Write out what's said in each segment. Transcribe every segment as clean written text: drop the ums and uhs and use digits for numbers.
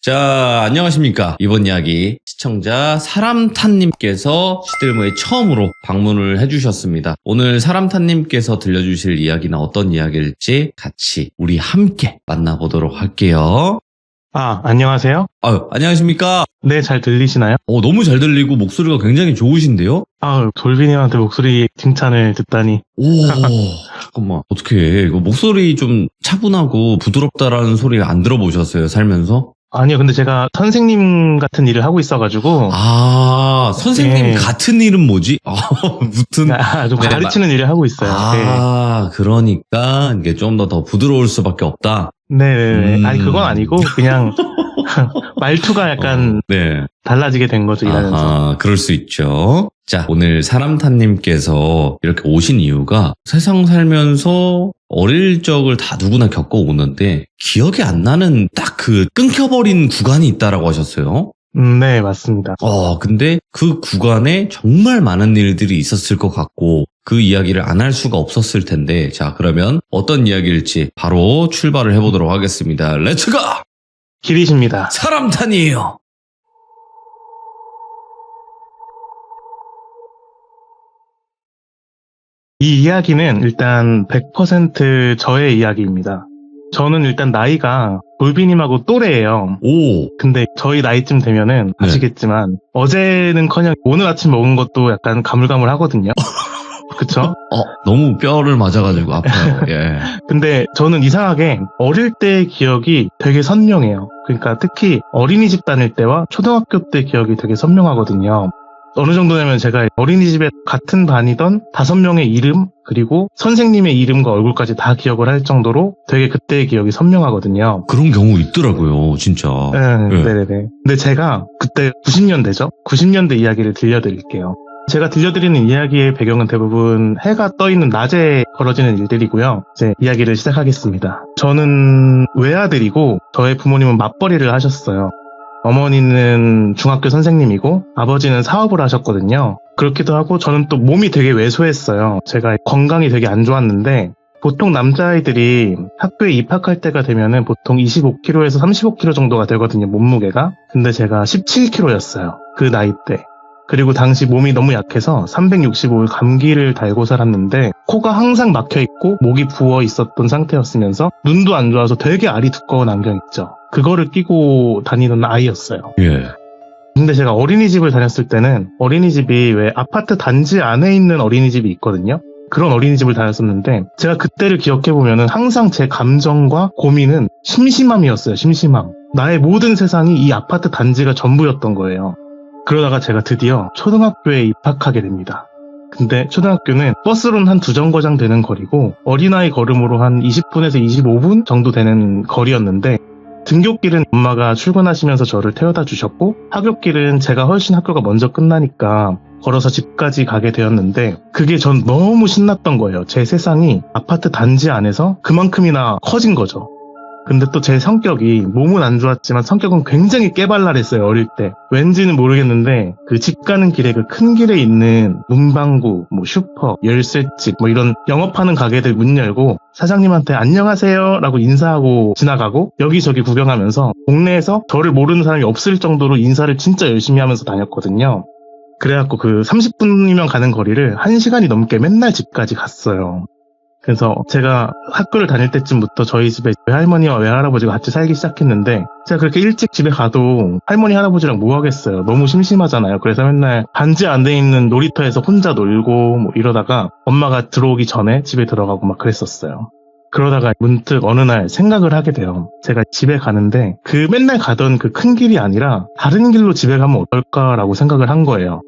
자, 안녕하십니까. 이번 이야기 시청자 사람탄님께서 시들모에 처음으로 방문을 해주셨습니다. 오늘 사람탄님께서 들려주실 이야기는 어떤 이야기일지 같이 우리 함께 만나보도록 할게요. 안녕하세요. 안녕하십니까. 네, 잘 들리시나요? 너무 잘 들리고 목소리가 굉장히 좋으신데요? 돌빈님한테 목소리 칭찬을 듣다니. 오, 잠깐만. 어떻게 해. 이거 목소리 좀 차분하고 부드럽다라는 소리 안 들어보셨어요, 살면서? 아니요, 근데 제가 선생님 같은 일을 하고 있어가지고. 선생님 네. 같은 일은 뭐지? 무튼. 좀 가르치는 일을 하고 있어요. 그러니까 이게 좀 더 부드러울 수밖에 없다. 네네네. 아니, 그건 아니고, 그냥 말투가 약간 달라지게 된 거죠, 일하면서. 그럴 수 있죠. 자, 오늘 사람탄님께서 이렇게 오신 이유가 세상 살면서 어릴 적을 다 누구나 겪어오는데 기억이 안 나는 딱 그 끊겨버린 구간이 있다라고 하셨어요. 네, 맞습니다. 근데 그 구간에 정말 많은 일들이 있었을 것 같고 그 이야기를 안 할 수가 없었을 텐데, 자, 그러면 어떤 이야기일지 바로 출발을 해보도록 하겠습니다. 렛츠고! 길이십니다. 사람탄이에요. 이 이야기는 일단 100% 저의 이야기입니다. 저는 일단 나이가 돌비님하고 또래예요. 근데 저희 나이쯤 되면은 아시겠지만 어제는커녕 오늘 아침 먹은 것도 약간 가물가물하거든요. 그쵸? 너무 뼈를 맞아가지고 아파요. 예. 근데 저는 이상하게 어릴 때의 기억이 되게 선명해요. 그러니까 특히 어린이집 다닐 때와 초등학교 때 기억이 되게 선명하거든요. 어느 정도냐면 제가 어린이집에 같은 반이던 5명의 이름, 그리고 선생님의 이름과 얼굴까지 다 기억을 할 정도로 되게 그때의 기억이 선명하거든요. 그런 경우 있더라고요, 진짜. 네네네. 근데 제가 그때 90년대죠? 90년대 이야기를 들려드릴게요. 제가 들려드리는 이야기의 배경은 대부분 해가 떠있는 낮에 벌어지는 일들이고요. 이제 이야기를 시작하겠습니다. 저는 외아들이고 저의 부모님은 맞벌이를 하셨어요. 어머니는 중학교 선생님이고 아버지는 사업을 하셨거든요. 그렇기도 하고 저는 또 몸이 되게 왜소했어요. 제가 건강이 되게 안 좋았는데 보통 남자아이들이 학교에 입학할 때가 되면은 보통 25kg에서 35kg 정도가 되거든요, 몸무게가. 근데 제가 17kg였어요. 그 나이 때. 그리고 당시 몸이 너무 약해서 365일 감기를 달고 살았는데 코가 항상 막혀있고 목이 부어 있었던 상태였으면서 눈도 안 좋아서 되게 알이 두꺼운 안경 있죠. 그거를 끼고 다니던 아이였어요. 예. 근데 제가 어린이집을 다녔을 때는 어린이집이 왜 아파트 단지 안에 있는 어린이집이 있거든요. 그런 어린이집을 다녔었는데 제가 그때를 기억해보면은 항상 제 감정과 고민은 심심함이었어요. 심심함. 나의 모든 세상이 이 아파트 단지가 전부였던 거예요. 그러다가 제가 드디어 초등학교에 입학하게 됩니다. 근데 초등학교는 버스로는 한 2정거장 되는 거리고 어린아이 걸음으로 한 20분에서 25분 정도 되는 거리였는데 등굣길은 엄마가 출근하시면서 저를 태워다 주셨고 하굣길은 제가 훨씬 학교가 먼저 끝나니까 걸어서 집까지 가게 되었는데 그게 전 너무 신났던 거예요. 제 세상이 아파트 단지 안에서 그만큼이나 커진 거죠. 근데 또 제 성격이 몸은 안 좋았지만 성격은 굉장히 깨발랄했어요, 어릴 때. 왠지는 모르겠는데 그 집 가는 길에 그 큰 길에 있는 문방구, 슈퍼, 열쇠집 이런 영업하는 가게들 문 열고 사장님한테 안녕하세요 라고 인사하고 지나가고 여기저기 구경하면서 동네에서 저를 모르는 사람이 없을 정도로 인사를 진짜 열심히 하면서 다녔거든요. 그래갖고 그 30분이면 가는 거리를 1시간이 넘게 맨날 집까지 갔어요. 그래서 제가 학교를 다닐 때쯤부터 저희 집에 외할머니와 외할아버지가 같이 살기 시작했는데 제가 그렇게 일찍 집에 가도 할머니 할아버지랑 뭐 하겠어요. 너무 심심하잖아요. 그래서 맨날 반지 안 돼 있는 놀이터에서 혼자 놀고 이러다가 엄마가 들어오기 전에 집에 들어가고 막 그랬었어요. 그러다가 문득 어느 날 생각을 하게 돼요. 제가 집에 가는데 그 맨날 가던 그 큰 길이 아니라 다른 길로 집에 가면 어떨까라고 생각을 한 거예요.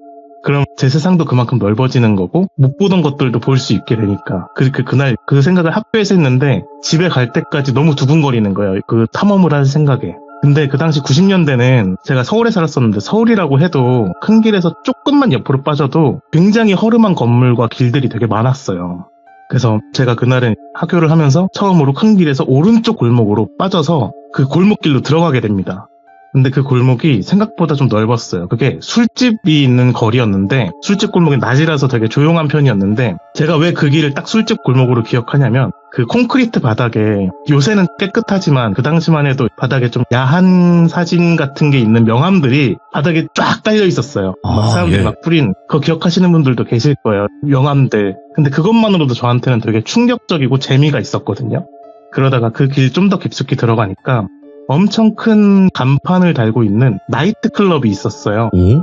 그럼 제 세상도 그만큼 넓어지는 거고 못 보던 것들도 볼 수 있게 되니까 그날 그 생각을 학교에서 했는데 집에 갈 때까지 너무 두근거리는 거예요. 그 탐험을 할 생각에. 근데 그 당시 90년대는 제가 서울에 살았었는데 서울이라고 해도 큰 길에서 조금만 옆으로 빠져도 굉장히 허름한 건물과 길들이 되게 많았어요. 그래서 제가 그날은 학교를 하면서 처음으로 큰 길에서 오른쪽 골목으로 빠져서 그 골목길로 들어가게 됩니다. 근데 그 골목이 생각보다 좀 넓었어요. 그게 술집이 있는 거리였는데 술집 골목이 낮이라서 되게 조용한 편이었는데 제가 왜 그 길을 딱 술집 골목으로 기억하냐면 그 콘크리트 바닥에 요새는 깨끗하지만 그 당시만 해도 바닥에 좀 야한 사진 같은 게 있는 명함들이 바닥에 쫙 깔려 있었어요. 막 사람들이 막 뿌린 그거 기억하시는 분들도 계실 거예요. 명함들. 근데 그것만으로도 저한테는 되게 충격적이고 재미가 있었거든요. 그러다가 그 길 좀 더 깊숙이 들어가니까 엄청 큰 간판을 달고 있는 나이트 클럽이 있었어요. 오?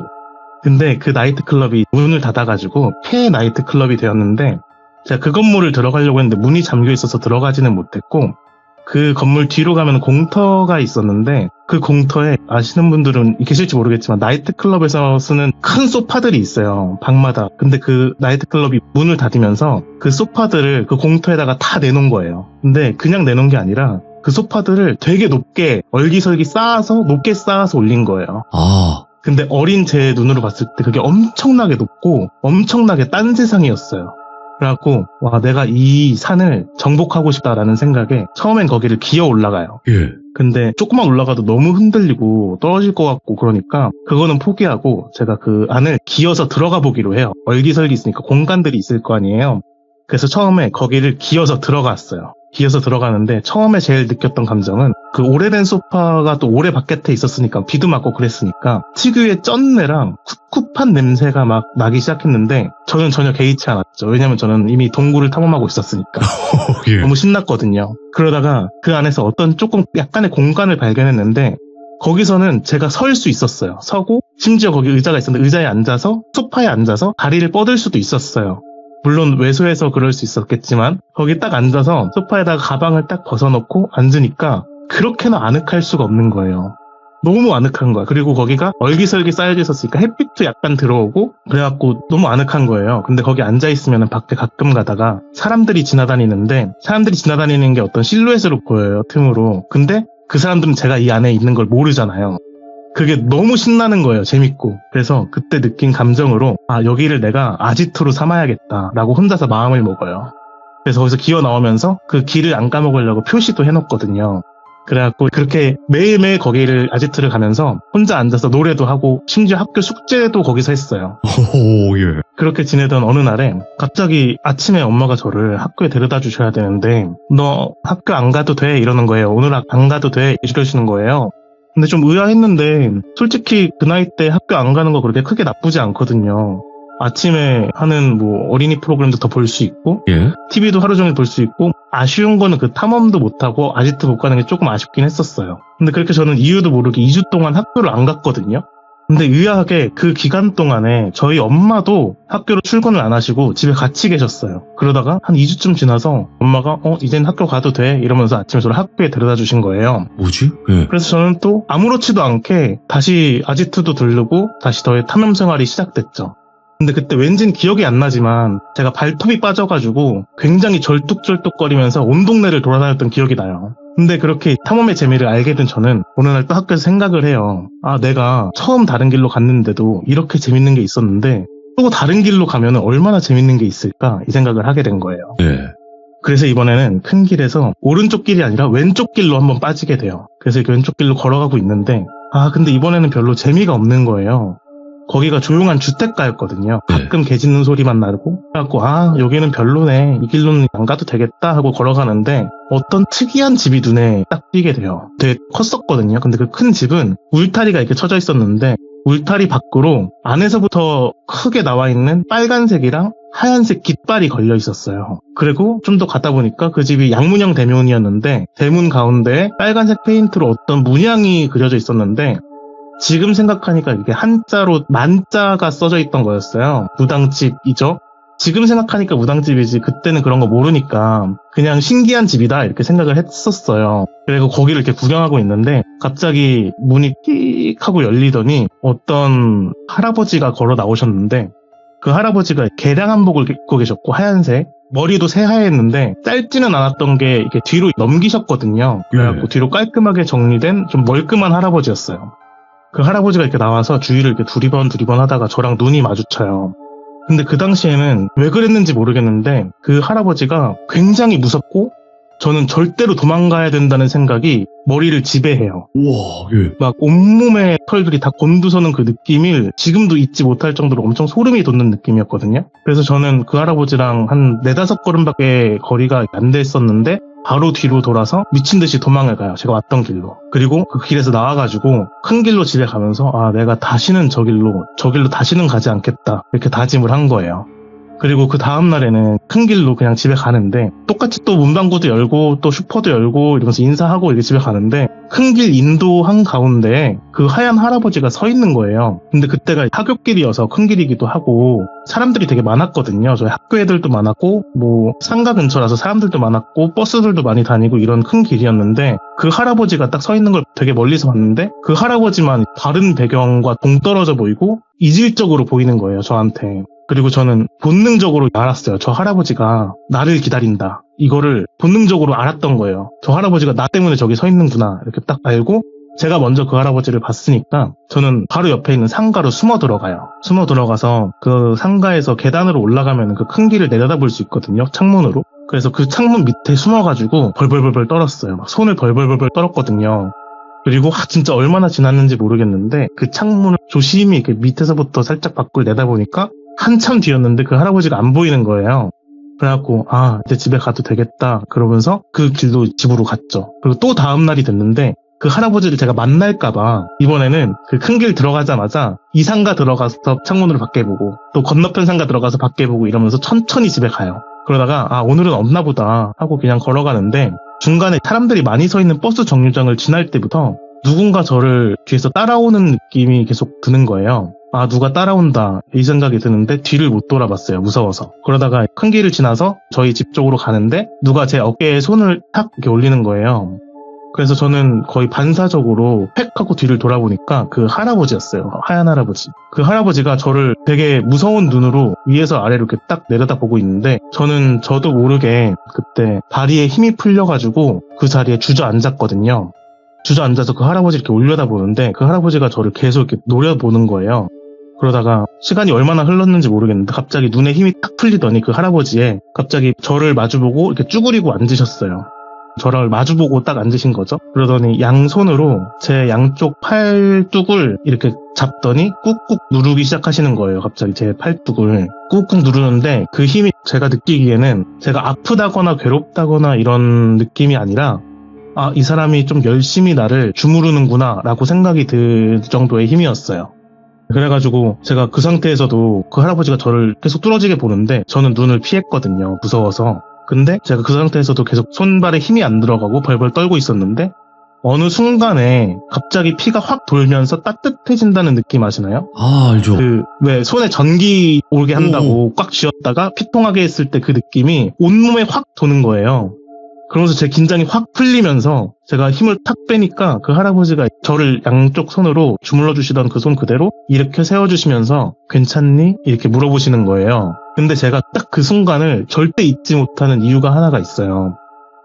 근데 그 나이트 클럽이 문을 닫아가지고 폐 나이트 클럽이 되었는데 제가 그 건물을 들어가려고 했는데 문이 잠겨 있어서 들어가지는 못했고 그 건물 뒤로 가면 공터가 있었는데 그 공터에 아시는 분들은 계실지 모르겠지만 나이트 클럽에서 쓰는 큰 소파들이 있어요. 방마다. 근데 그 나이트 클럽이 문을 닫으면서 그 소파들을 그 공터에다가 다 내놓은 거예요. 근데 그냥 내놓은 게 아니라 그 소파들을 되게 높게 얼기설기 높게 쌓아서 올린 거예요. 아. 근데 어린 제 눈으로 봤을 때 그게 엄청나게 높고 엄청나게 딴 세상이었어요. 그래갖고 와 내가 이 산을 정복하고 싶다라는 생각에 처음엔 거기를 기어 올라가요. 예. 근데 조금만 올라가도 너무 흔들리고 떨어질 것 같고 그러니까 그거는 포기하고 제가 그 안을 기어서 들어가 보기로 해요. 얼기설기 있으니까 공간들이 있을 거 아니에요. 그래서 처음에 거기를 기어서 들어갔어요. 기어서 들어가는데 처음에 제일 느꼈던 감정은 그 오래된 소파가 또 오래 바깥에 있었으니까 비도 맞고 그랬으니까 특유의 쩐내랑 꿉꿉한 냄새가 막 나기 시작했는데 저는 전혀 개의치 않았죠. 왜냐면 저는 이미 동굴을 탐험하고 있었으니까. 예. 너무 신났거든요. 그러다가 그 안에서 어떤 조금 약간의 공간을 발견했는데 거기서는 제가 설 수 있었어요. 서고 심지어 거기 의자가 있었는데 의자에 앉아서 소파에 앉아서 다리를 뻗을 수도 있었어요. 물론 왜소해서 그럴 수 있었겠지만 거기 딱 앉아서 소파에다가 가방을 딱 벗어놓고 앉으니까 그렇게나 아늑할 수가 없는 거예요. 너무 아늑한 거야. 그리고 거기가 얼기설기 쌓여져 있었으니까 햇빛도 약간 들어오고 그래갖고 너무 아늑한 거예요. 근데 거기 앉아있으면 밖에 가끔 가다가 사람들이 지나다니는데 사람들이 지나다니는 게 어떤 실루엣으로 보여요. 틈으로. 근데 그 사람들은 제가 이 안에 있는 걸 모르잖아요. 그게 너무 신나는 거예요. 재밌고. 그래서 그때 느낀 감정으로 아 여기를 내가 아지트로 삼아야겠다라고 혼자서 마음을 먹어요. 그래서 거기서 기어 나오면서 그 길을 안 까먹으려고 표시도 해놓거든요. 그래갖고 그렇게 매일매일 거기를 아지트를 가면서 혼자 앉아서 노래도 하고 심지어 학교 숙제도 거기서 했어요. 오, 예. 그렇게 지내던 어느 날에 갑자기 아침에 엄마가 저를 학교에 데려다 주셔야 되는데 너 학교 안 가도 돼 이러는 거예요. 오늘 안 가도 돼 이러시는 거예요. 근데 좀 의아했는데 솔직히 그 나이 때 학교 안 가는 거 그렇게 크게 나쁘지 않거든요. 아침에 하는 뭐 어린이 프로그램도 더 볼 수 있고 예. TV도 하루 종일 볼 수 있고 아쉬운 거는 그 탐험도 못하고 아지트 못 가는 게 조금 아쉽긴 했었어요. 근데 그렇게 저는 이유도 모르게 2주 동안 학교를 안 갔거든요. 근데 의아하게 그 기간 동안에 저희 엄마도 학교로 출근을 안 하시고 집에 같이 계셨어요. 그러다가 한 2주쯤 지나서 엄마가 이젠 학교 가도 돼 이러면서 아침에 저를 학교에 데려다 주신 거예요. 뭐지? 예. 그래서 저는 또 아무렇지도 않게 다시 아지트도 들르고 다시 저의 탐험 생활이 시작됐죠. 근데 그때 왠진 기억이 안 나지만 제가 발톱이 빠져가지고 굉장히 절뚝절뚝거리면서 온 동네를 돌아다녔던 기억이 나요. 근데 그렇게 탐험의 재미를 알게 된 저는 어느 날 또 학교에서 생각을 해요. 아, 내가 처음 다른 길로 갔는데도 이렇게 재밌는 게 있었는데 또 다른 길로 가면 얼마나 재밌는 게 있을까 이 생각을 하게 된 거예요. 예. 그래서 이번에는 큰 길에서 오른쪽 길이 아니라 왼쪽 길로 한번 빠지게 돼요. 그래서 이렇게 왼쪽 길로 걸어가고 있는데 근데 이번에는 별로 재미가 없는 거예요. 거기가 조용한 주택가였거든요. 가끔 개 짖는 소리만 나고 그래갖고 여기는 별로네. 이 길로는 안 가도 되겠다 하고 걸어가는데 어떤 특이한 집이 눈에 딱 띄게 돼요. 되게 컸었거든요. 근데 그 큰 집은 울타리가 이렇게 쳐져 있었는데 울타리 밖으로 안에서부터 크게 나와 있는 빨간색이랑 하얀색 깃발이 걸려 있었어요. 그리고 좀 더 가다 보니까 그 집이 양문형 대문이었는데 대문 가운데에 빨간색 페인트로 어떤 문양이 그려져 있었는데 지금 생각하니까 이게 한자로 만자가 써져 있던 거였어요. 무당집이죠. 지금 생각하니까 무당집이지 그때는 그런 거 모르니까 그냥 신기한 집이다 이렇게 생각을 했었어요. 그리고 거기를 이렇게 구경하고 있는데 갑자기 문이 띡 하고 열리더니 어떤 할아버지가 걸어 나오셨는데 그 할아버지가 개량 한복을 입고 계셨고 하얀색 머리도 새하였는데 짧지는 않았던 게 이렇게 뒤로 넘기셨거든요. 그래갖고 뒤로 깔끔하게 정리된 좀 멀끔한 할아버지였어요. 그 할아버지가 이렇게 나와서 주위를 이렇게 두리번 하다가 저랑 눈이 마주쳐요. 근데 그 당시에는 왜 그랬는지 모르겠는데 그 할아버지가 굉장히 무섭고 저는 절대로 도망가야 된다는 생각이 머리를 지배해요. 우와, 예. 막 온몸의 털들이 다 곤두서는 그 느낌을 지금도 잊지 못할 정도로 엄청 소름이 돋는 느낌이었거든요. 그래서 저는 그 할아버지랑 한 4-5걸음밖에 거리가 안 됐었는데 바로 뒤로 돌아서 미친 듯이 도망을 가요. 제가 왔던 길로. 그리고 그 길에서 나와가지고 큰 길로 집에 가면서 내가 다시는 저 길로 다시는 가지 않겠다. 이렇게 다짐을 한 거예요. 그리고 그 다음날에는 큰 길로 그냥 집에 가는데 똑같이 또 문방구도 열고 또 슈퍼도 열고 이러면서 인사하고 이렇게 집에 가는데 큰 길 인도한 가운데 그 하얀 할아버지가 서 있는 거예요. 근데 그때가 하굣길이어서 큰 길이기도 하고 사람들이 되게 많았거든요. 저희 학교 애들도 많았고 뭐 상가 근처라서 사람들도 많았고 버스들도 많이 다니고 이런 큰 길이었는데 그 할아버지가 딱 서 있는 걸 되게 멀리서 봤는데 그 할아버지만 다른 배경과 동떨어져 보이고 이질적으로 보이는 거예요, 저한테. 그리고 저는 본능적으로 알았어요. 저 할아버지가 나를 기다린다. 이거를 본능적으로 알았던 거예요. 저 할아버지가 나 때문에 저기 서 있는구나. 이렇게 딱 알고 제가 먼저 그 할아버지를 봤으니까 저는 바로 옆에 있는 상가로 숨어 들어가요. 숨어 들어가서 그 상가에서 계단으로 올라가면 그 큰 길을 내려다볼 수 있거든요. 창문으로. 그래서 그 창문 밑에 숨어가지고 벌벌벌벌 떨었어요. 막 손을 벌벌벌벌 떨었거든요. 그리고 진짜 얼마나 지났는지 모르겠는데 그 창문을 조심히 그 밑에서부터 살짝 밖을 내다보니까 한참 뒤였는데 그 할아버지가 안 보이는 거예요. 그래갖고 이제 집에 가도 되겠다 그러면서 그 길로 집으로 갔죠. 그리고 또 다음 날이 됐는데 그 할아버지를 제가 만날까봐 이번에는 그 큰 길 들어가자마자 이 상가 들어가서 창문으로 밖에 보고 또 건너편 상가 들어가서 밖에 보고 이러면서 천천히 집에 가요. 그러다가 오늘은 없나 보다 하고 그냥 걸어가는데 중간에 사람들이 많이 서 있는 버스 정류장을 지날 때부터 누군가 저를 뒤에서 따라오는 느낌이 계속 드는 거예요. 누가 따라온다 이 생각이 드는데 뒤를 못 돌아봤어요. 무서워서. 그러다가 큰 길을 지나서 저희 집 쪽으로 가는데 누가 제 어깨에 손을 탁 이렇게 올리는 거예요. 그래서 저는 거의 반사적으로 팩 하고 뒤를 돌아보니까 그 할아버지였어요. 하얀 할아버지. 그 할아버지가 저를 되게 무서운 눈으로 위에서 아래로 이렇게 딱 내려다보고 있는데 저도 모르게 그때 다리에 힘이 풀려가지고 그 자리에 주저앉았거든요. 주저앉아서 그 할아버지 이렇게 올려다보는데 그 할아버지가 저를 계속 이렇게 노려보는 거예요. 그러다가 시간이 얼마나 흘렀는지 모르겠는데 갑자기 눈에 힘이 딱 풀리더니 그 할아버지에 갑자기 저를 마주보고 이렇게 쭈그리고 앉으셨어요. 저를 마주보고 딱 앉으신 거죠. 그러더니 양손으로 제 양쪽 팔뚝을 이렇게 잡더니 꾹꾹 누르기 시작하시는 거예요. 갑자기 제 팔뚝을 꾹꾹 누르는데 그 힘이 제가 느끼기에는 제가 아프다거나 괴롭다거나 이런 느낌이 아니라 이 사람이 좀 열심히 나를 주무르는구나 라고 생각이 들 정도의 힘이었어요. 그래가지고 제가 그 상태에서도 그 할아버지가 저를 계속 뚫어지게 보는데 저는 눈을 피했거든요. 무서워서. 근데 제가 그 상태에서도 계속 손발에 힘이 안 들어가고 벌벌 떨고 있었는데 어느 순간에 갑자기 피가 확 돌면서 따뜻해진다는 느낌 아시나요? 알죠. 왜 손에 전기 오게 한다고 꽉 쥐었다가 피통하게 했을 때 그 느낌이 온몸에 확 도는 거예요. 그러면서 제 긴장이 확 풀리면서 제가 힘을 탁 빼니까 그 할아버지가 저를 양쪽 손으로 주물러 주시던 그 손 그대로 이렇게 세워주시면서 괜찮니? 이렇게 물어보시는 거예요. 근데 제가 딱 그 순간을 절대 잊지 못하는 이유가 하나가 있어요.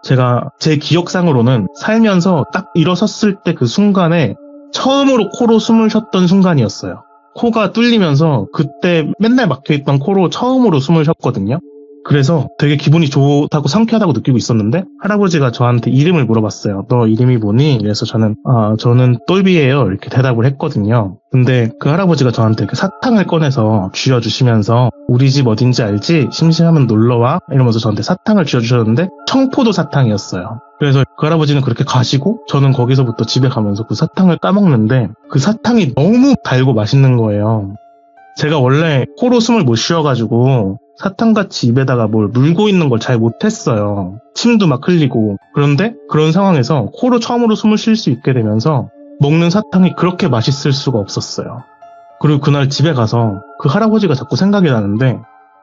제가 제 기억상으로는 살면서 딱 일어섰을 때 그 순간에 처음으로 코로 숨을 쉬었던 순간이었어요. 코가 뚫리면서 그때 맨날 막혀있던 코로 처음으로 숨을 쉬었거든요. 그래서 되게 기분이 좋다고 상쾌하다고 느끼고 있었는데 할아버지가 저한테 이름을 물어봤어요. 너 이름이 뭐니? 그래서 저는 똘비예요 이렇게 대답을 했거든요. 근데 그 할아버지가 저한테 이렇게 사탕을 꺼내서 쥐어주시면서 우리 집 어딘지 알지? 심심하면 놀러와 이러면서 저한테 사탕을 쥐어주셨는데 청포도 사탕이었어요. 그래서 그 할아버지는 그렇게 가시고 저는 거기서부터 집에 가면서 그 사탕을 까먹는데 그 사탕이 너무 달고 맛있는 거예요. 제가 원래 코로 숨을 못 쉬어가지고 사탕같이 입에다가 뭘 물고 있는 걸 잘 못했어요. 침도 막 흘리고. 그런데 그런 상황에서 코로 처음으로 숨을 쉴 수 있게 되면서 먹는 사탕이 그렇게 맛있을 수가 없었어요. 그리고 그날 집에 가서 그 할아버지가 자꾸 생각이 나는데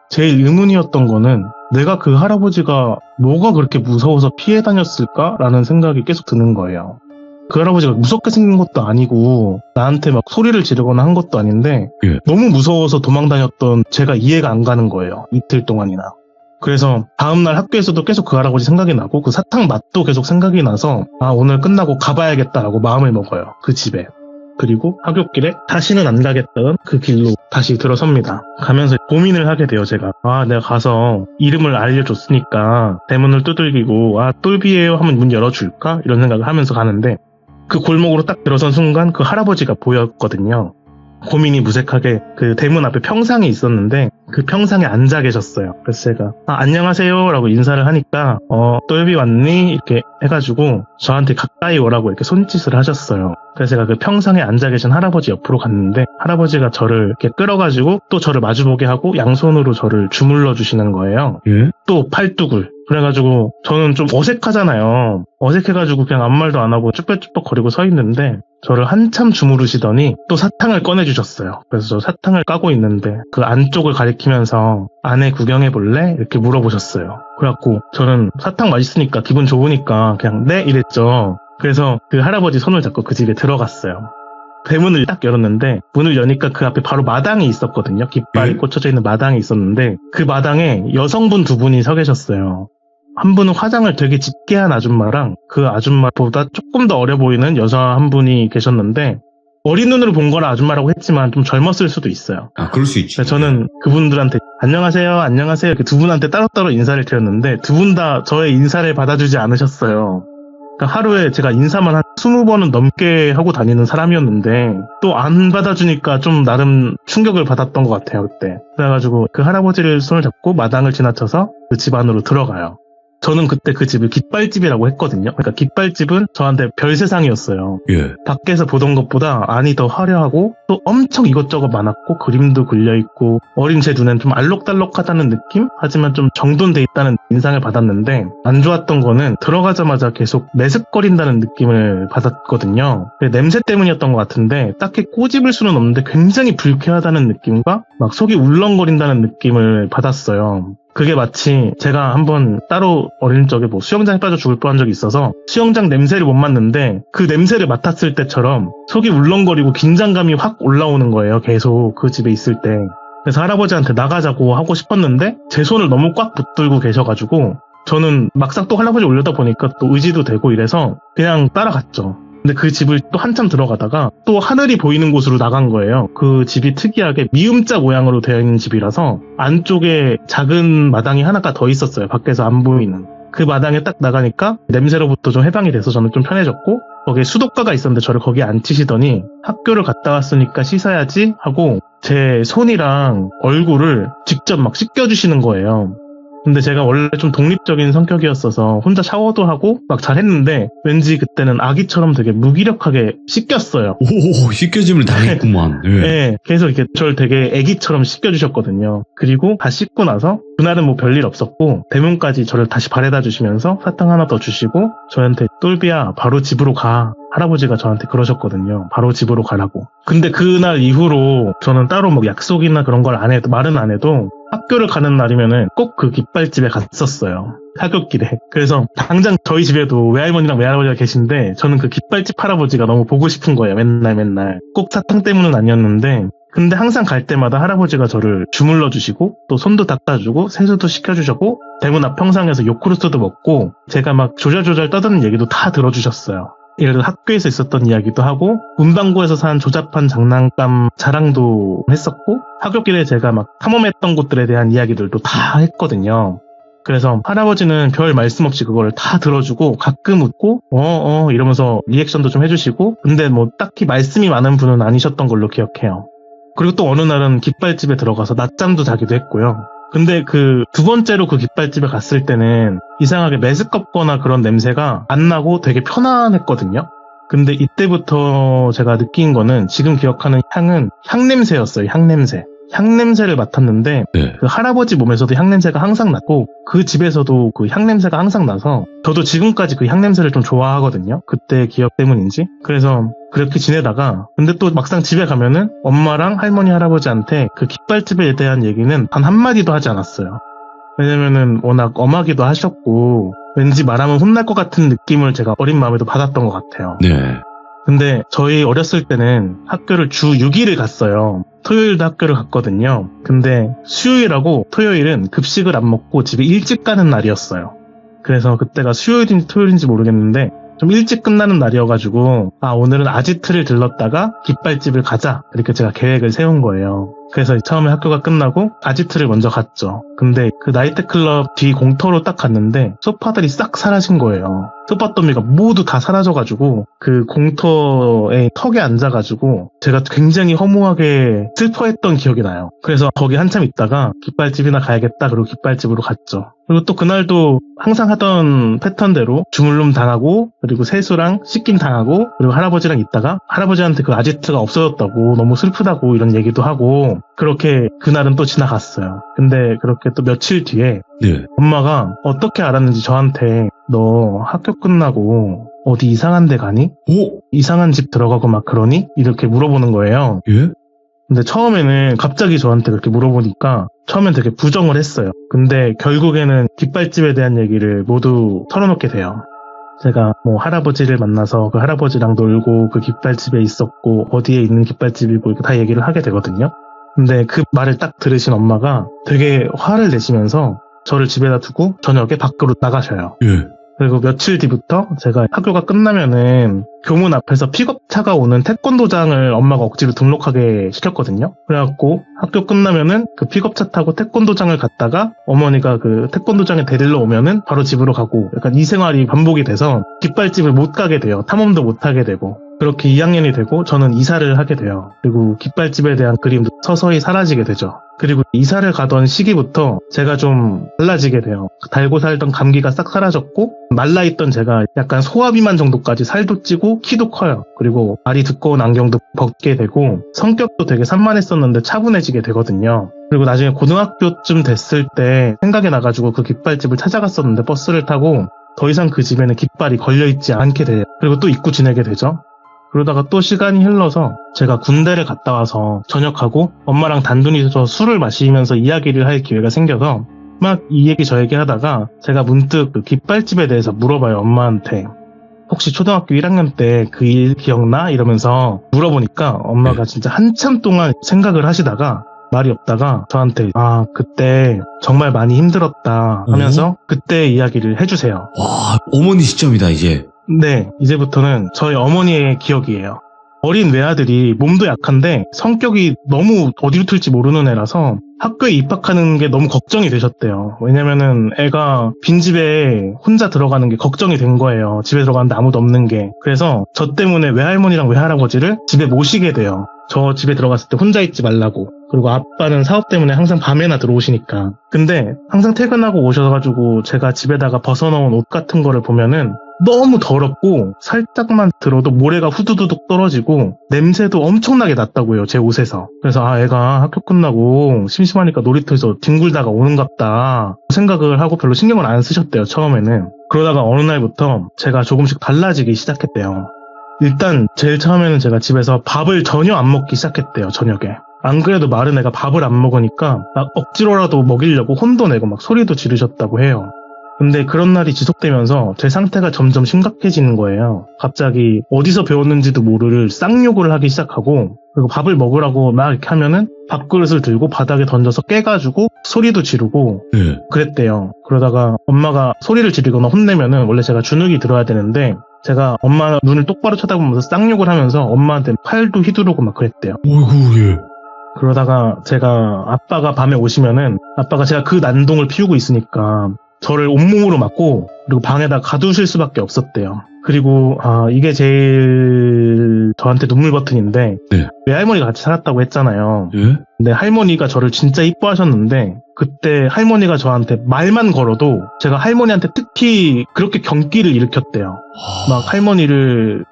제일 의문이었던 거는 내가 그 할아버지가 뭐가 그렇게 무서워서 피해 다녔을까라는 생각이 계속 드는 거예요. 그 할아버지가 무섭게 생긴 것도 아니고 나한테 막 소리를 지르거나 한 것도 아닌데 너무 무서워서 도망 다녔던 제가 이해가 안 가는 거예요. 이틀 동안이나. 그래서 다음날 학교에서도 계속 그 할아버지 생각이 나고 그 사탕 맛도 계속 생각이 나서 오늘 끝나고 가봐야겠다라고 마음을 먹어요. 그 집에. 그리고 하굣길에 다시는 안 가겠다는 그 길로 다시 들어섭니다. 가면서 고민을 하게 돼요, 제가. 내가 가서 이름을 알려줬으니까 대문을 두들기고 똘비예요 하면 문 열어줄까? 이런 생각을 하면서 가는데 그 골목으로 딱 들어선 순간 그 할아버지가 보였거든요. 고민이 무색하게 그 대문 앞에 평상이 있었는데 그 평상에 앉아 계셨어요. 그래서 제가 안녕하세요 라고 인사를 하니까 똘비 왔니? 이렇게 해가지고 저한테 가까이 오라고 이렇게 손짓을 하셨어요. 그래서 제가 그 평상에 앉아 계신 할아버지 옆으로 갔는데 할아버지가 저를 이렇게 끌어가지고 또 저를 마주보게 하고 양손으로 저를 주물러 주시는 거예요. 예? 또 팔뚝을. 그래가지고 저는 좀 어색하잖아요. 어색해가지고 그냥 아무 말도 안 하고 쭈뼛쭈뼛 거리고 서 있는데 저를 한참 주무르시더니 또 사탕을 꺼내주셨어요. 그래서 저 사탕을 까고 있는데 그 안쪽을 가리키면서 안에 구경해볼래? 이렇게 물어보셨어요. 그래갖고 저는 사탕 맛있으니까 기분 좋으니까 그냥 네? 이랬죠. 그래서 그 할아버지 손을 잡고 그 집에 들어갔어요. 대문을 딱 열었는데 문을 여니까 그 앞에 바로 마당이 있었거든요. 깃발이 꽂혀져 있는 마당이 있었는데 그 마당에 여성분 두 분이 서 계셨어요. 한 분은 화장을 되게 짙게 한 아줌마랑 그 아줌마보다 조금 더 어려 보이는 여자 한 분이 계셨는데 어린 눈으로 본 거라 아줌마라고 했지만 좀 젊었을 수도 있어요. 그럴 수 있지. 저는 그분들한테 안녕하세요 이렇게 두 분한테 따로따로 인사를 드렸는데 두 분 다 저의 인사를 받아주지 않으셨어요. 그러니까 하루에 제가 인사만 한 20번은 넘게 하고 다니는 사람이었는데 또 안 받아주니까 좀 나름 충격을 받았던 것 같아요, 그때. 그래가지고 그 할아버지를 손을 잡고 마당을 지나쳐서 그 집 안으로 들어가요. 저는 그때 그 집을 깃발집이라고 했거든요. 그러니까 깃발집은 저한테 별세상이었어요. 예. 밖에서 보던 것보다 안이 더 화려하고 또 엄청 이것저것 많았고 그림도 그려있고 어린 제 눈엔 좀 알록달록하다는 느낌? 하지만 좀 정돈돼 있다는 인상을 받았는데 안 좋았던 거는 들어가자마자 계속 매습거린다는 느낌을 받았거든요. 냄새 때문이었던 것 같은데 딱히 꼬집을 수는 없는데 굉장히 불쾌하다는 느낌과 막 속이 울렁거린다는 느낌을 받았어요. 그게 마치 제가 한번 따로 어린 적에 수영장에 빠져 죽을 뻔한 적이 있어서 수영장 냄새를 못 맡는데 그 냄새를 맡았을 때처럼 속이 울렁거리고 긴장감이 확 올라오는 거예요. 계속 그 집에 있을 때. 그래서 할아버지한테 나가자고 하고 싶었는데 제 손을 너무 꽉 붙들고 계셔가지고 저는 막상 또 할아버지 오려다 보니까 또 의지도 되고 이래서 그냥 따라갔죠. 근데 그 집을 또 한참 들어가다가 또 하늘이 보이는 곳으로 나간 거예요. 그 집이 특이하게 미음자 모양으로 되어 있는 집이라서 안쪽에 작은 마당이 하나가 더 있었어요. 밖에서 안 보이는. 그 마당에 딱 나가니까 냄새로부터 좀 해방이 돼서 저는 좀 편해졌고 거기에 수도가가 있었는데 저를 거기에 앉히시더니 학교를 갔다 왔으니까 씻어야지 하고 제 손이랑 얼굴을 직접 막 씻겨주시는 거예요. 근데 제가 원래 좀 독립적인 성격이었어서 혼자 샤워도 하고 막 잘했는데 왠지 그때는 아기처럼 되게 무기력하게 씻겼어요. 오, 씻겨짐을 당했구만. 예. 네, 계속 이렇게 저를 되게 아기처럼 씻겨주셨거든요. 그리고 다 씻고 나서 그날은 뭐 별일 없었고 대문까지 저를 다시 바래다 주시면서 사탕 하나 더 주시고 저한테 똘비야 바로 집으로 가. 할아버지가 저한테 그러셨거든요. 바로 집으로 가라고. 근데 그날 이후로 저는 따로 뭐 약속이나 그런 걸 안 해도 말은 안 해도 학교를 가는 날이면은 꼭 그 깃발집에 갔었어요. 하굣길에. 그래서 당장 저희 집에도 외할머니랑 외할아버지가 계신데 저는 그 깃발집 할아버지가 너무 보고 싶은 거예요. 맨날. 꼭 사탕 때문은 아니었는데 근데 항상 갈 때마다 할아버지가 저를 주물러 주시고 또 손도 닦아주고 세수도 시켜주셨고 대문 앞 평상에서 요구르트도 먹고 제가 막 조잘조잘 떠드는 얘기도 다 들어주셨어요. 예를 들어 학교에서 있었던 이야기도 하고 문방구에서 산 조잡한 장난감 자랑도 했었고 하굣길에 제가 막 탐험했던 곳들에 대한 이야기들도 다 했거든요. 그래서 할아버지는 별 말씀 없이 그거를 다 들어주고 가끔 웃고 이러면서 리액션도 좀 해주시고 근데 뭐 딱히 말씀이 많은 분은 아니셨던 걸로 기억해요. 그리고 또 어느 날은 깃발집에 들어가서 낮잠도 자기도 했고요. 근데 그 두 번째로 그 깃발집에 갔을 때는 이상하게 메스껍거나 그런 냄새가 안 나고 되게 편안했거든요. 근데 이때부터 제가 느낀 거는 지금 기억하는 향은 향냄새였어요. 향냄새를 맡았는데 네. 그 할아버지 몸에서도 향냄새가 항상 났고 그 집에서도 그 향냄새가 항상 나서 저도 지금까지 그 향냄새를 좀 좋아하거든요. 그때 기억 때문인지. 그래서 그렇게 지내다가 근데 또 막상 집에 가면은 엄마랑 할머니 할아버지한테 그 깃발집에 대한 얘기는 단 한마디도 하지 않았어요. 왜냐면은 워낙 엄하기도 하셨고 왠지 말하면 혼날 것 같은 느낌을 제가 어린 마음에도 받았던 것 같아요. 네. 근데 저희 어렸을 때는 학교를 주 6일을 갔어요. 토요일도 학교를 갔거든요. 근데 수요일하고 토요일은 급식을 안 먹고 집에 일찍 가는 날이었어요. 그래서 그때가 수요일인지 토요일인지 모르겠는데 좀 일찍 끝나는 날이어가지고 오늘은 아지트를 들렀다가 깃발집을 가자 이렇게 제가 계획을 세운 거예요. 그래서 처음에 학교가 끝나고 아지트를 먼저 갔죠. 근데 그 나이트클럽 뒤 공터로 딱 갔는데 소파들이 싹 사라진 거예요. 소파 더미가 모두 다 사라져가지고 그 공터의 턱에 앉아가지고 제가 굉장히 허무하게 슬퍼했던 기억이 나요. 그래서 거기 한참 있다가 깃발집이나 가야겠다 그리고 깃발집으로 갔죠. 그리고 또 그날도 항상 하던 패턴대로 주물름 당하고 그리고 세수랑 씻김 당하고 그리고 할아버지랑 있다가 할아버지한테 그 아지트가 없어졌다고 너무 슬프다고 이런 얘기도 하고 그렇게 그날은 또 지나갔어요. 근데 그렇게 또 며칠 뒤에 네. 엄마가 어떻게 알았는지 저한테 너 학교 끝나고 어디 이상한 데 가니? 오? 이상한 집 들어가고 막 그러니? 이렇게 물어보는 거예요. 예? 근데 처음에는 갑자기 저한테 그렇게 물어보니까 처음엔 되게 부정을 했어요. 근데 결국에는 깃발집에 대한 얘기를 모두 털어놓게 돼요. 제가 뭐 할아버지를 만나서 그 할아버지랑 놀고 그 깃발집에 있었고 어디에 있는 깃발집이고 이렇게 다 얘기를 하게 되거든요. 근데 그 말을 딱 들으신 엄마가 되게 화를 내시면서 저를 집에다 두고 저녁에 밖으로 나가셔요. 예. 그리고 며칠 뒤부터 제가 학교가 끝나면은 교문 앞에서 픽업차가 오는 태권도장을 엄마가 억지로 등록하게 시켰거든요. 그래갖고 학교 끝나면은 그 픽업차 타고 태권도장을 갔다가 어머니가 그 태권도장에 데리러 오면은 바로 집으로 가고 약간 이 생활이 반복이 돼서 깃발집을 못 가게 돼요. 탐험도 못 하게 되고. 그렇게 2학년이 되고 저는 이사를 하게 돼요. 그리고 깃발집에 대한 그림도 서서히 사라지게 되죠. 그리고 이사를 가던 시기부터 제가 좀 달라지게 돼요. 달고 살던 감기가 싹 사라졌고 말라있던 제가 약간 소화비만 정도까지 살도 찌고 키도 커요. 그리고 알이 두꺼운 안경도 벗게 되고 성격도 되게 산만했었는데 차분해지게 되거든요. 그리고 나중에 고등학교쯤 됐을 때 생각이 나가지고 그 깃발집을 찾아갔었는데 버스를 타고 더 이상 그 집에는 깃발이 걸려있지 않게 돼요. 그리고 또 잊고 지내게 되죠. 그러다가 또 시간이 흘러서 제가 군대를 갔다 와서 전역하고 엄마랑 단둘이서 술을 마시면서 이야기를 할 기회가 생겨서 막 이 얘기 저 얘기 하다가 제가 문득 그 깃발집에 대해서 물어봐요, 엄마한테. 혹시 초등학교 1학년 때 그 일 기억나? 이러면서 물어보니까 엄마가 진짜 한참 동안 생각을 하시다가 말이 없다가 저한테 그때 정말 많이 힘들었다 하면서 그때 이야기를 해주세요. 와, 어머니 시점이다 이제. 네, 이제부터는 저희 어머니의 기억이에요. 어린 외아들이 몸도 약한데 성격이 너무 어디로 튈지 모르는 애라서 학교에 입학하는 게 너무 걱정이 되셨대요. 왜냐면은 애가 빈집에 혼자 들어가는 게 걱정이 된 거예요. 집에 들어가는데 아무도 없는 게. 그래서 저 때문에 외할머니랑 외할아버지를 집에 모시게 돼요. 저 집에 들어갔을 때 혼자 있지 말라고. 그리고 아빠는 사업 때문에 항상 밤에나 들어오시니까. 근데 항상 퇴근하고 오셔가지고 제가 집에다가 벗어놓은 옷 같은 거를 보면은 너무 더럽고 살짝만 들어도 모래가 후두두둑 떨어지고 냄새도 엄청나게 났다고요, 제 옷에서. 그래서 애가 학교 끝나고 심심하니까 놀이터에서 뒹굴다가 오는갑다 생각을 하고 별로 신경을 안 쓰셨대요, 처음에는. 그러다가 어느 날부터 제가 조금씩 달라지기 시작했대요. 일단 제일 처음에는 제가 집에서 밥을 전혀 안 먹기 시작했대요, 저녁에. 안 그래도 마른 애가 밥을 안 먹으니까 막 억지로라도 먹이려고 혼도 내고 막 소리도 지르셨다고 해요. 근데 그런 날이 지속되면서 제 상태가 점점 심각해지는 거예요. 갑자기 어디서 배웠는지도 모를 쌍욕을 하기 시작하고 그리고 밥을 먹으라고 막 이렇게 하면은 밥그릇을 들고 바닥에 던져서 깨가지고 소리도 지르고 그랬대요. 그러다가 엄마가 소리를 지르거나 혼내면은 원래 제가 주눅이 들어야 되는데 제가 엄마 눈을 똑바로 쳐다보면서 쌍욕을 하면서 엄마한테 팔도 휘두르고 막 그랬대요. 어이구, 예. 그러다가 제가 아빠가 밤에 오시면은 아빠가 제가 그 난동을 피우고 있으니까 저를 온몸으로 맞고 그리고 방에다 가두실 수밖에 없었대요. 그리고 이게 제일 저한테 눈물 버튼인데 네. 외할머니가 같이 살았다고 했잖아요. 예? 근데 할머니가 저를 진짜 이뻐하셨는데 그때 할머니가 저한테 말만 걸어도 제가 할머니한테 특히 그렇게 경기를 일으켰대요. 막 할머니를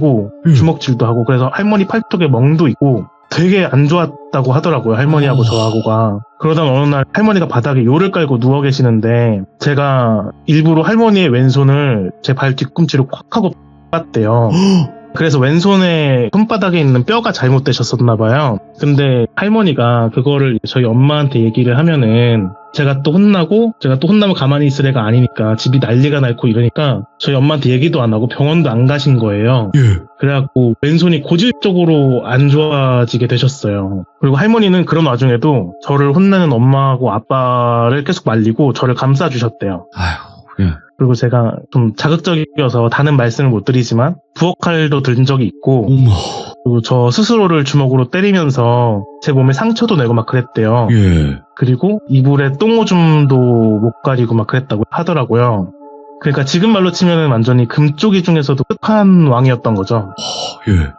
고 주먹질도 하고 그래서 할머니 팔뚝에 멍도 있고 되게 안 좋았다고 하더라고요, 할머니하고 저하고가. 그러던 어느 날 할머니가 바닥에 요를 깔고 누워 계시는데 제가 일부러 할머니의 왼손을 제 발 뒤꿈치로 콱 하고 빴대요. 그래서 왼손에 손바닥에 있는 뼈가 잘못되셨었나 봐요. 근데 할머니가 그거를 저희 엄마한테 얘기를 하면은 제가 또 혼나면 가만히 있을 애가 아니니까 집이 난리가 날고 이러니까 저희 엄마한테 얘기도 안 하고 병원도 안 가신 거예요. 예. 그래갖고 왼손이 고질적으로 안 좋아지게 되셨어요. 그리고 할머니는 그런 와중에도 저를 혼내는 엄마하고 아빠를 계속 말리고 저를 감싸주셨대요. 아휴, 예. 그리고 제가 좀 자극적이어서 다는 말씀을 못 드리지만 부엌칼도 든 적이 있고 어머. 그리고 저 스스로를 주먹으로 때리면서 제 몸에 상처도 내고 막 그랬대요. 예. 그리고 이불에 똥오줌도 못 가리고 막 그랬다고 하더라고요. 그러니까 지금 말로 치면은 완전히 금쪽이 중에서도 끝판왕이었던 거죠. 예.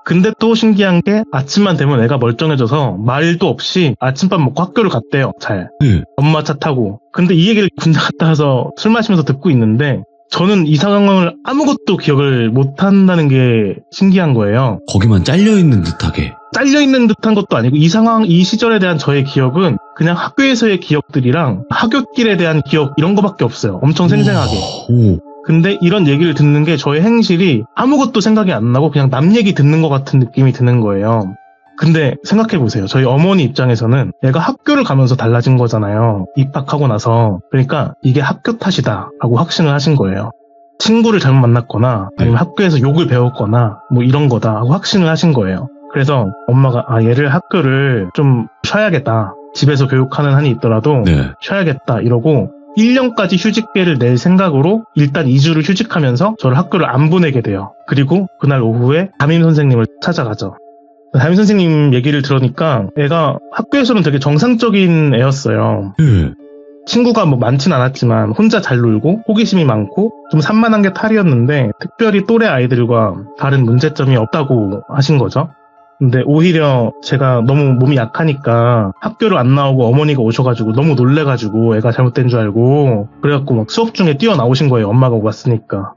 근데 또 신기한 게 아침만 되면 애가 멀쩡해져서 말도 없이 아침밥 먹고 학교를 갔대요. 잘. 예. 엄마 차 타고. 근데 이 얘기를 군대 갔다 와서 술 마시면서 듣고 있는데 저는 이 상황을 아무것도 기억을 못한다는 게 신기한 거예요. 거기만 잘려있는 듯하게. 잘려있는 듯한 것도 아니고 이 상황, 이 시절에 대한 저의 기억은 그냥 학교에서의 기억들이랑 학교길에 대한 기억 이런 거밖에 없어요. 엄청 생생하게. 오. 근데 이런 얘기를 듣는 게 저의 행실이 아무것도 생각이 안 나고 그냥 남 얘기 듣는 것 같은 느낌이 드는 거예요. 근데 생각해보세요. 저희 어머니 입장에서는 애가 학교를 가면서 달라진 거잖아요. 입학하고 나서. 그러니까 이게 학교 탓이다 라고 확신을 하신 거예요. 친구를 잘못 만났거나 아니면 학교에서 욕을 배웠거나 뭐 이런 거다 하고 확신을 하신 거예요. 그래서 엄마가 얘를 학교를 좀 쉬어야겠다. 집에서 교육하는 한이 있더라도 네. 쉬어야겠다 이러고 1년까지 휴직계를 낼 생각으로 일단 2주를 휴직하면서 저를 학교를 안 보내게 돼요. 그리고 그날 오후에 담임 선생님을 찾아가죠. 담임 선생님 얘기를 들으니까 애가 학교에서는 되게 정상적인 애였어요. 예. 친구가 뭐 많진 않았지만 혼자 잘 놀고 호기심이 많고 좀 산만한 게 탈이었는데 특별히 또래 아이들과 다른 문제점이 없다고 하신 거죠. 근데 오히려 제가 너무 몸이 약하니까 학교를 안 나오고 어머니가 오셔가지고 너무 놀래가지고 애가 잘못된 줄 알고 그래갖고 막 수업 중에 뛰어나오신 거예요. 엄마가 왔으니까.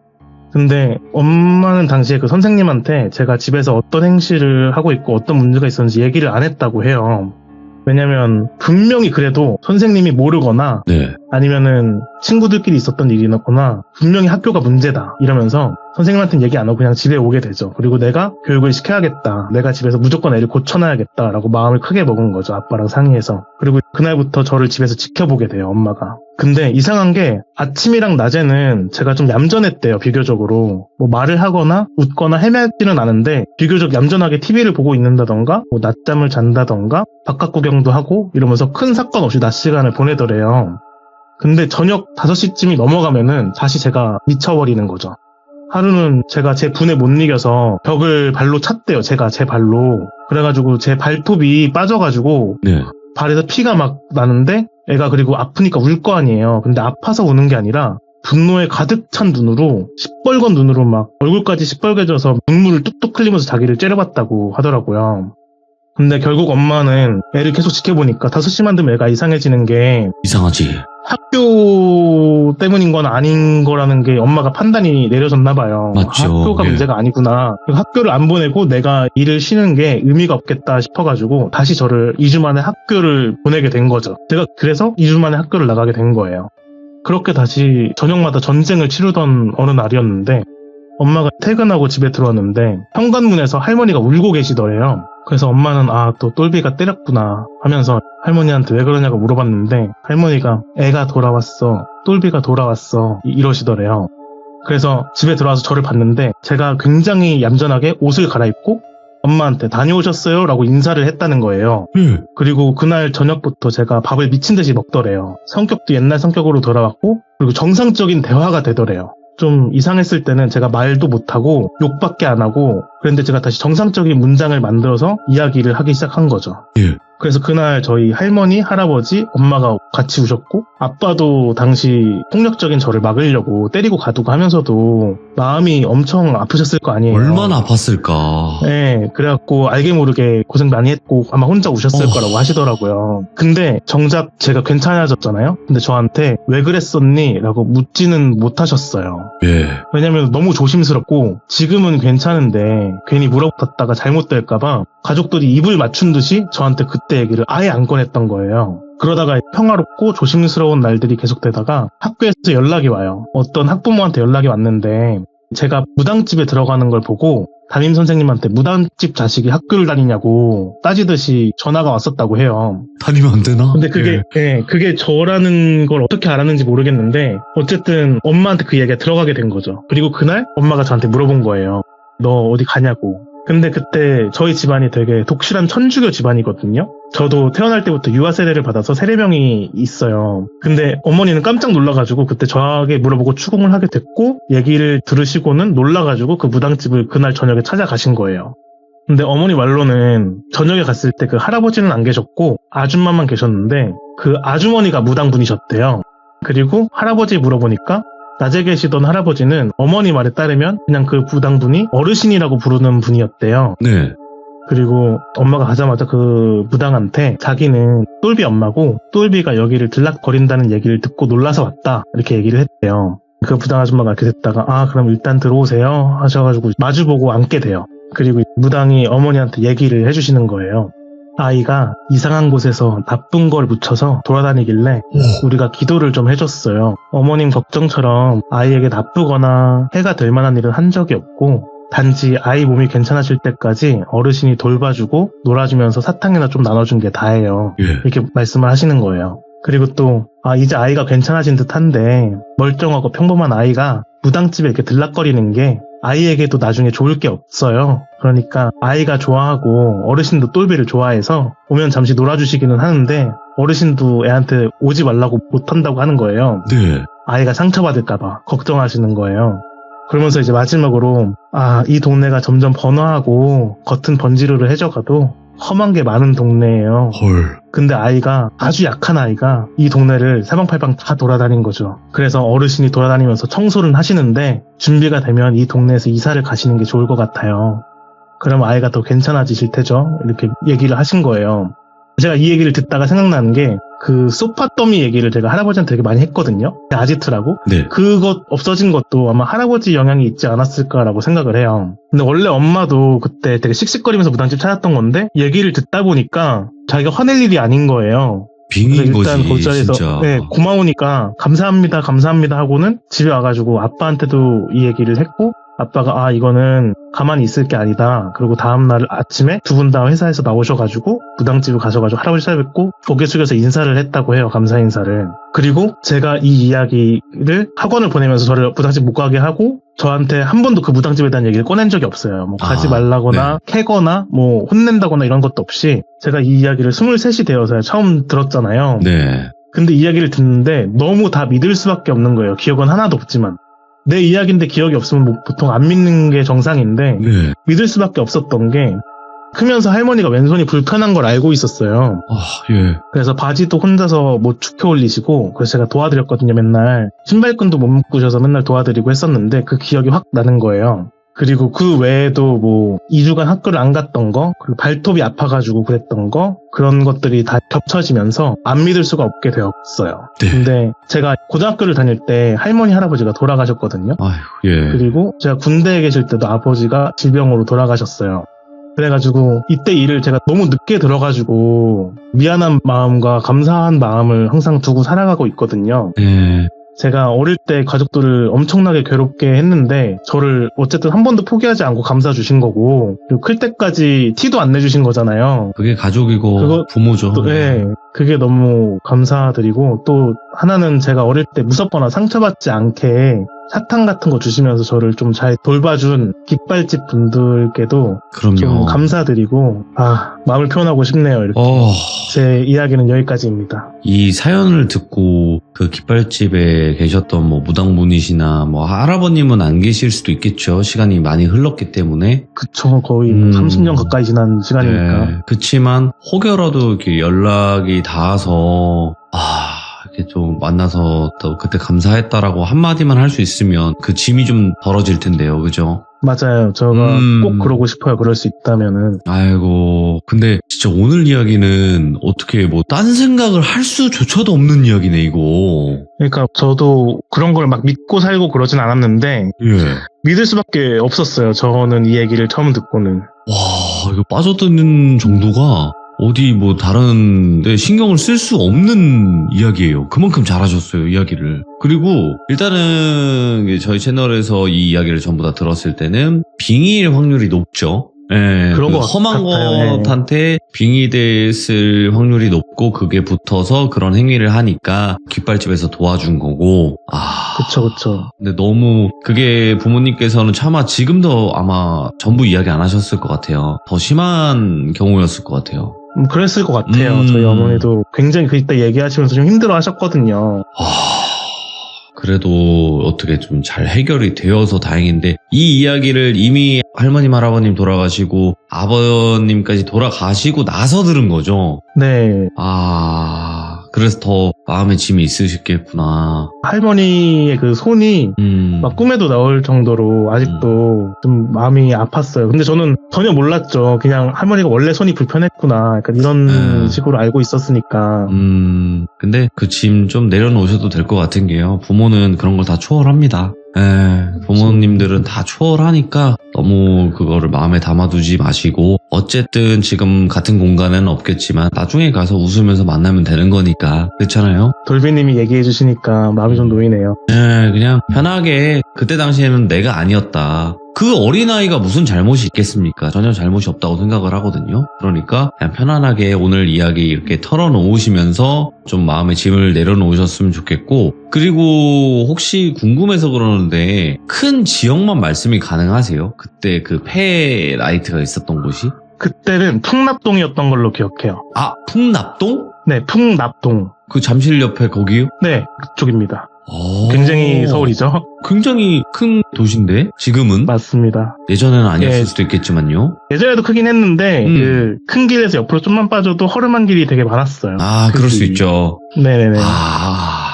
근데 엄마는 당시에 그 선생님한테 제가 집에서 어떤 행실을 하고 있고 어떤 문제가 있었는지 얘기를 안 했다고 해요. 왜냐면 분명히 그래도 선생님이 모르거나 네. 아니면은 친구들끼리 있었던 일이거나 분명히 학교가 문제다 이러면서 선생님한테는 얘기 안 하고 그냥 집에 오게 되죠. 그리고 내가 교육을 시켜야겠다. 내가 집에서 무조건 애를 고쳐놔야겠다라고 마음을 크게 먹은 거죠. 아빠랑 상의해서. 그리고 그날부터 저를 집에서 지켜보게 돼요. 엄마가. 근데 이상한 게 아침이랑 낮에는 제가 좀 얌전했대요. 비교적으로. 뭐 말을 하거나 웃거나 헤매지는 않은데 비교적 얌전하게 TV를 보고 있는다던가 뭐 낮잠을 잔다던가 바깥 구경도 하고 이러면서 큰 사건 없이 낮 시간을 보내더래요. 근데 저녁 5시쯤이 넘어가면은 다시 제가 미쳐버리는 거죠. 하루는 제가 제 분에 못 이겨서 벽을 발로 찼대요. 제가 제 발로. 그래가지고 제 발톱이 빠져가지고 네. 발에서 피가 막 나는데 애가 그리고 아프니까 울 거 아니에요. 근데 아파서 우는 게 아니라 분노에 가득 찬 눈으로 시뻘건 눈으로 막 얼굴까지 시뻘개져서 눈물을 뚝뚝 흘리면서 자기를 째려봤다고 하더라고요. 근데 결국 엄마는 애를 계속 지켜보니까 5시만 되면 애가 이상해지는 게 이상하지. 학교 때문인 건 아닌 거라는 게 엄마가 판단이 내려졌나 봐요. 맞죠. 학교가 예. 문제가 아니구나. 학교를 안 보내고 내가 일을 쉬는 게 의미가 없겠다 싶어가지고 다시 저를 2주 만에 학교를 보내게 된 거죠. 제가 그래서 2주 만에 학교를 나가게 된 거예요. 그렇게 다시 저녁마다 전쟁을 치르던 어느 날이었는데 엄마가 퇴근하고 집에 들어왔는데 현관문에서 할머니가 울고 계시더래요. 그래서 엄마는 또 똘비가 때렸구나 하면서 할머니한테 왜 그러냐고 물어봤는데 할머니가 애가 돌아왔어. 똘비가 돌아왔어. 이러시더래요. 그래서 집에 들어와서 저를 봤는데 제가 굉장히 얌전하게 옷을 갈아입고 엄마한테 다녀오셨어요? 라고 인사를 했다는 거예요. 그리고 그날 저녁부터 제가 밥을 미친 듯이 먹더래요. 성격도 옛날 성격으로 돌아왔고 그리고 정상적인 대화가 되더래요. 좀 이상했을 때는 제가 말도 못하고 욕밖에 안 하고 그런데 제가 다시 정상적인 문장을 만들어서 이야기를 하기 시작한 거죠. 예. 그래서 그날 저희 할머니, 할아버지, 엄마가 같이 우셨고 아빠도 당시 폭력적인 저를 막으려고 때리고 가두고 하면서도 마음이 엄청 아프셨을 거 아니에요. 얼마나 아팠을까. 네, 그래갖고 알게 모르게 고생 많이 했고 아마 혼자 우셨을 거라고 하시더라고요. 근데 정작 제가 괜찮아졌잖아요. 근데 저한테 왜 그랬었니? 라고 묻지는 못하셨어요. 예. 왜냐면 너무 조심스럽고 지금은 괜찮은데 괜히 물어봤다가 잘못될까봐 가족들이 입을 맞춘 듯이 저한테 그때 얘기를 아예 안 꺼냈던 거예요. 그러다가 평화롭고 조심스러운 날들이 계속되다가 학교에서 연락이 와요. 어떤 학부모한테 연락이 왔는데 제가 무당집에 들어가는 걸 보고 담임 선생님한테 무당집 자식이 학교를 다니냐고 따지듯이 전화가 왔었다고 해요. 다니면 안 되나? 근데 그게 저라는 걸 어떻게 알았는지 모르겠는데 어쨌든 엄마한테 그 얘기가 들어가게 된 거죠. 그리고 그날 엄마가 저한테 물어본 거예요. 너 어디 가냐고. 근데 그때 저희 집안이 되게 독실한 천주교 집안이거든요. 저도 태어날 때부터 유아 세례를 받아서 세례명이 있어요. 근데 어머니는 깜짝 놀라가지고 그때 저에게 물어보고 추궁을 하게 됐고 얘기를 들으시고는 놀라가지고 그 무당집을 그날 저녁에 찾아가신 거예요. 근데 어머니 말로는 저녁에 갔을 때 그 할아버지는 안 계셨고 아줌마만 계셨는데 그 아주머니가 무당분이셨대요. 그리고 할아버지 물어보니까 낮에 계시던 할아버지는 어머니 말에 따르면 그냥 그 무당분이 어르신이라고 부르는 분이었대요. 네. 그리고 엄마가 가자마자 그 무당한테 자기는 똘비 엄마고 똘비가 여기를 들락거린다는 얘기를 듣고 놀라서 왔다 이렇게 얘기를 했대요. 그 무당 아줌마가 이렇게 됐다가 아 그럼 일단 들어오세요 하셔가지고 마주보고 앉게 돼요. 그리고 무당이 어머니한테 얘기를 해주시는 거예요. 아이가 이상한 곳에서 나쁜 걸 묻혀서 돌아다니길래 우리가 기도를 좀 해줬어요. 어머님 걱정처럼 아이에게 나쁘거나 해가 될 만한 일은 한 적이 없고 단지 아이 몸이 괜찮아질 때까지 어르신이 돌봐주고 놀아주면서 사탕이나 좀 나눠준 게 다예요. 이렇게 말씀을 하시는 거예요. 그리고 또 이제 아이가 괜찮아진 듯한데 멀쩡하고 평범한 아이가 무당집에 이렇게 들락거리는 게 아이에게도 나중에 좋을 게 없어요. 그러니까 아이가 좋아하고 어르신도 똘비를 좋아해서 오면 잠시 놀아주시기는 하는데 어르신도 애한테 오지 말라고 못한다고 하는 거예요. 네. 아이가 상처받을까봐 걱정하시는 거예요. 그러면서 이제 마지막으로 이 동네가 점점 번화하고 겉은 번지르르 해져가도 험한 게 많은 동네예요. 헐. 근데 아이가 아주 약한 아이가 이 동네를 사방팔방 다 돌아다닌 거죠. 그래서 어르신이 돌아다니면서 청소를 하시는데 준비가 되면 이 동네에서 이사를 가시는 게 좋을 것 같아요. 그럼 아이가 더 괜찮아지실 테죠. 이렇게 얘기를 하신 거예요. 제가 이 얘기를 듣다가 생각나는 게 그 소파 더미 얘기를 제가 할아버지한테 되게 많이 했거든요. 아지트라고. 네. 그것 없어진 것도 아마 할아버지 영향이 있지 않았을까라고 생각을 해요. 근데 원래 엄마도 그때 되게 씩씩거리면서 무당집 찾았던 건데 얘기를 듣다 보니까 자기가 화낼 일이 아닌 거예요. 빙인 일단 거지, 그 자리에서 진짜. 네, 고마우니까 감사합니다 하고는 집에 와가지고 아빠한테도 이 얘기를 했고 아빠가 이거는 가만히 있을 게 아니다. 그리고 다음날 아침에 두 분 다 회사에서 나오셔가지고 무당집을 가셔가지고 할아버지 찾아뵙고 고개 숙여서 인사를 했다고 해요. 감사 인사를. 그리고 제가 이 이야기를 학원을 보내면서 저를 무당집 못 가게 하고 저한테 한 번도 그 무당집에 대한 얘기를 꺼낸 적이 없어요. 뭐 가지 말라거나 캐거나 뭐 혼낸다거나 이런 것도 없이 제가 이 이야기를 23이 되어서 처음 들었잖아요. 네. 근데 이 이야기를 듣는데 너무 다 믿을 수밖에 없는 거예요. 기억은 하나도 없지만. 내 이야기인데 기억이 없으면 뭐 보통 안 믿는 게 정상인데 네. 믿을 수밖에 없었던 게 크면서 할머니가 왼손이 불편한 걸 알고 있었어요. 예. 그래서 바지도 혼자서 못 축혀 올리시고 그래서 제가 도와드렸거든요. 맨날 신발끈도 못 묶으셔서 맨날 도와드리고 했었는데 그 기억이 확 나는 거예요. 그리고 그 외에도 뭐 2주간 학교를 안 갔던 거 그리고 발톱이 아파가지고 그랬던 거 그런 것들이 다 겹쳐지면서 안 믿을 수가 없게 되었어요. 네. 근데 제가 고등학교를 다닐 때 할머니 할아버지가 돌아가셨거든요. 아휴, 예. 그리고 제가 군대에 계실 때도 아버지가 질병으로 돌아가셨어요. 그래가지고 이때 일을 제가 너무 늦게 들어가지고 미안한 마음과 감사한 마음을 항상 두고 살아가고 있거든요. 예. 제가 어릴 때 가족들을 엄청나게 괴롭게 했는데 저를 어쨌든 한 번도 포기하지 않고 감싸 주신 거고 그리고 클 때까지 티도 안 내주신 거잖아요. 그게 가족이고 부모죠. 네, 그게 너무 감사드리고 또 하나는 제가 어릴 때 무섭거나 상처받지 않게 사탕 같은 거 주시면서 저를 좀 잘 돌봐준 깃발집 분들께도 그럼요. 좀 감사드리고 마음을 표현하고 싶네요. 이렇게. 제 이야기는 여기까지입니다. 이 사연을 듣고 그 깃발집에 계셨던 뭐 무당분이시나 뭐 할아버님은 안 계실 수도 있겠죠. 시간이 많이 흘렀기 때문에. 그쵸. 거의 30년 가까이 지난 시간이니까. 네. 그치만 혹여라도 이렇게 연락이 닿아서 이렇게 좀 만나서 또 그때 감사했다라고 한마디만 할 수 있으면 그 짐이 좀 덜어질 텐데요. 그죠? 맞아요. 제가 꼭 그러고 싶어요. 그럴 수 있다면은. 아이고, 근데 진짜 오늘 이야기는 어떻게 뭐 딴 생각을 할 수조차도 없는 이야기네, 이거. 그러니까 저도 그런 걸 막 믿고 살고 그러진 않았는데 예. 믿을 수밖에 없었어요. 저는 이 얘기를 처음 듣고는. 와, 이거 빠져드는 정도가 어디 뭐 다른 데 신경을 쓸 수 없는 이야기예요. 그만큼 잘하셨어요, 이야기를. 그리고 일단은 저희 채널에서 이 이야기를 전부 다 들었을 때는 빙의일 확률이 높죠. 예, 그런 그 것 험한 같아요. 예. 것한테 빙의됐을 확률이 높고 그게 붙어서 그런 행위를 하니까 깃발집에서 도와준 거고. 아, 그쵸. 근데 너무 그게 부모님께서는 차마 지금도 아마 전부 이야기 안 하셨을 것 같아요. 더 심한 경우였을 것 같아요. 그랬을 것 같아요. 저희 어머니도 굉장히 그때 얘기하시면서 좀 힘들어 하셨거든요. 그래도 어떻게 좀 잘 해결이 되어서 다행인데 이 이야기를 이미 할머님 할아버님 돌아가시고 아버님까지 돌아가시고 나서 들은 거죠. 네. 그래서 더 마음에 짐이 있으셨겠구나. 할머니의 그 손이 막 꿈에도 나올 정도로 아직도 좀 마음이 아팠어요. 근데 저는 전혀 몰랐죠. 그냥 할머니가 원래 손이 불편했구나. 약간 이런 식으로 알고 있었으니까. 근데 그 짐 좀 내려놓으셔도 될 것 같은 게요. 부모는 그런 걸 다 초월합니다. 부모님들은 다 초월하니까 너무 그거를 마음에 담아두지 마시고 어쨌든 지금 같은 공간에는 없겠지만 나중에 가서 웃으면서 만나면 되는 거니까 그렇잖아요? 돌비님이 얘기해 주시니까 마음이 좀 놓이네요. 그냥 편하게 그때 당시에는 내가 아니었다. 그 어린아이가 무슨 잘못이 있겠습니까? 전혀 잘못이 없다고 생각을 하거든요. 그러니까 그냥 편안하게 오늘 이야기 이렇게 털어놓으시면서 좀 마음의 짐을 내려놓으셨으면 좋겠고 그리고 혹시 궁금해서 그러는데 큰 지역만 말씀이 가능하세요? 그때 그 폐 라이트가 있었던 곳이? 그때는 풍납동이었던 걸로 기억해요. 아, 풍납동? 네, 풍납동. 그 잠실 옆에 거기요? 네, 그쪽입니다. 굉장히 서울이죠? 굉장히 큰 도시인데 지금은? 맞습니다. 예전에는 아니었을 수도 있겠지만요. 예전에도 크긴 했는데 그 큰 길에서 옆으로 좀만 빠져도 허름한 길이 되게 많았어요. 그럴 수 있죠. 네네네.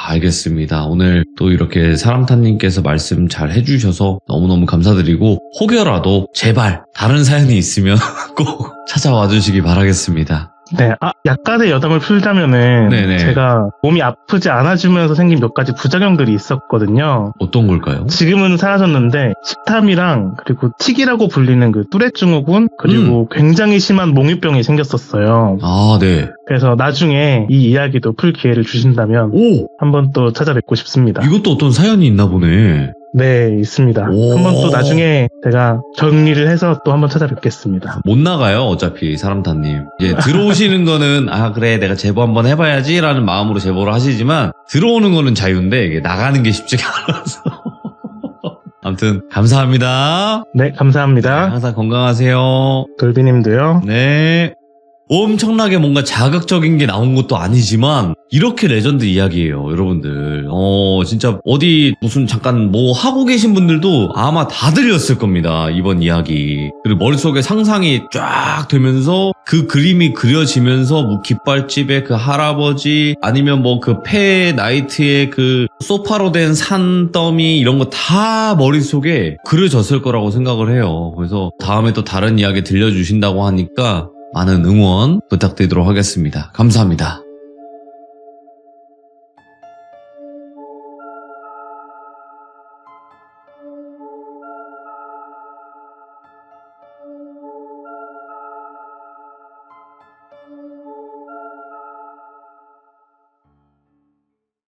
알겠습니다. 오늘 또 이렇게 사람타님께서 말씀 잘 해주셔서 너무너무 감사드리고 혹여라도 제발 다른 사연이 있으면 꼭 찾아와 주시기 바라겠습니다. 네, 약간의 여담을 풀자면은 네네. 제가 몸이 아프지 않아지면서 생긴 몇 가지 부작용들이 있었거든요. 어떤 걸까요? 지금은 사라졌는데 식탐이랑 그리고 틱이라고 불리는 그 뚜렛 증후군 그리고 굉장히 심한 몽유병이 생겼었어요. 네. 그래서 나중에 이 이야기도 풀 기회를 주신다면 한번 또 찾아뵙고 싶습니다. 이것도 어떤 사연이 있나 보네. 네, 있습니다. 한번 또 나중에 제가 정리를 해서 또 한번 찾아뵙겠습니다. 못 나가요, 어차피 사람타님. 이제 들어오시는 거는 그래 내가 제보 한번 해봐야지라는 마음으로 제보를 하시지만 들어오는 거는 자유인데 이게 나가는 게 쉽지가 않아서. 아무튼 감사합니다. 네, 감사합니다. 항상 건강하세요. 돌비님도요. 네. 엄청나게 뭔가 자극적인 게 나온 것도 아니지만 이렇게 레전드 이야기예요, 여러분들. 진짜 어디 무슨 잠깐 뭐 하고 계신 분들도 아마 다 들렸을 겁니다, 이번 이야기. 그리고 머릿속에 상상이 쫙 되면서 그 그림이 그려지면서 뭐 깃발집의 그 할아버지 아니면 뭐 그 폐 나이트의 그 소파로 된 산더미 이런 거 다 머릿속에 그려졌을 거라고 생각을 해요. 그래서 다음에 또 다른 이야기 들려주신다고 하니까 많은 응원 부탁드리도록 하겠습니다. 감사합니다.